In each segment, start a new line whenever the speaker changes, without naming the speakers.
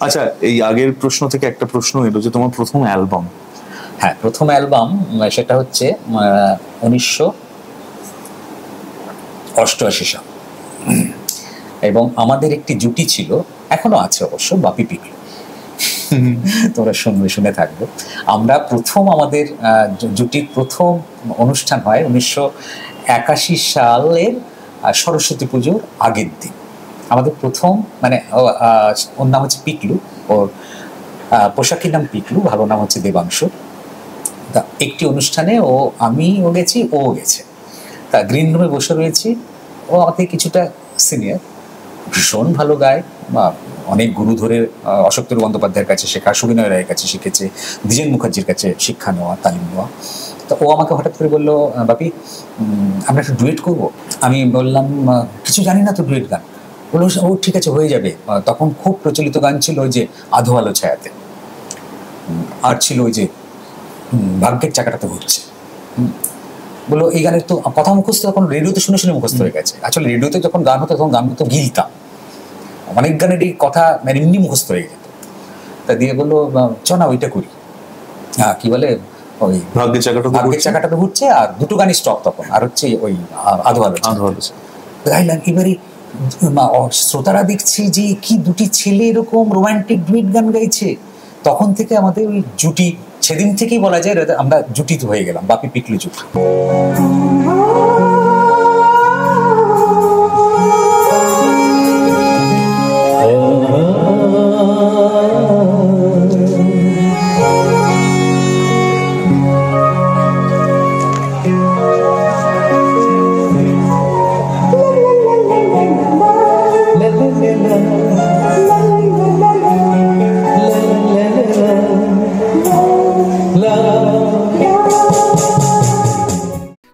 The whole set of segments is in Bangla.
আচ্ছা, এই আগের প্রশ্ন থেকে একটা প্রশ্ন এলো যে তোমার প্রথম অ্যালবাম।
হ্যাঁ, প্রথম অ্যালবাম সেটা হচ্ছে 1988 সাল, এবং আমাদের একটি জুটি ছিল, এখনো আছে অবশ্য, বাপি পিকলু। তোমরা শুনে থাকবে। আমরা প্রথম আমাদের জুটির প্রথম অনুষ্ঠান হয় 1981 সালের সরস্বতী পুজোর আগের দিন। আমাদের প্রথম, মানে ওর নাম হচ্ছে পিকলু, ওর পোশাকের নাম পিকলু, ভালো নাম হচ্ছে দেবাংশু। তা একটি অনুষ্ঠানে আমিও গেছি, ও গেছে। তা গ্রিন রুমে বসে রয়েছি, ও আমাদের কিছুটা সিনিয়র, ভীষণ ভালো গায়, বা অনেক গুরু ধরে অশোক বন্দ্যোপাধ্যায়ের কাছে শেখা, সুবিনয় রায়ের কাছে শিখেছে, দ্বিজেন মুখার্জির কাছে শিক্ষা নেওয়া, তালিম নেওয়া। তো ও আমাকে হঠাৎ করে বললো, বাপি আমরা একটা ডুয়েট করবো। আমি বললাম কিছু জানি না তো ডুয়েট গান। বললো ও ঠিক আছে, হয়ে যাবে। তখন খুব প্রচলিত গান ছিল ওই যে আধো আলো ছায়াতে, আর ছিল ওই যে ভাগ্যের চাকাটাতে ঘুরছে। বললো এই গানের তো কথা মুখস্থ, তখন রেডিওতে শুনে শুনে মুখস্থ হয়ে গেছে। আসলে রেডিওতে যখন গান হতো তখন গানগুলো গিলতাম, অনেক গানের এই কথা মানে এমনি মুখস্থ হয়ে যেত। তা দিয়ে বললো চ না ওইটা করি। হ্যাঁ, কি বলে, ওই ভাগ্যের চাকাটা তো ঘুরছে, আর দুটো গানই স্টপ তখন, আর হচ্ছে ওই আধো আলো গাইলাম। এবারে শ্রোতারা দেখছি যে কি দুটি ছেলে এরকম রোমান্টিক ডুয়েট গান গাইছে। তখন থেকে আমাদের ওই জুটি, সেদিন থেকেই বলা যায় আমরা জুটি হয়ে গেলাম, বাপি পিকলু জুটি।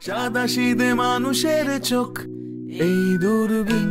সাদা সিধে মানুষের চোখ, এই দূরবীন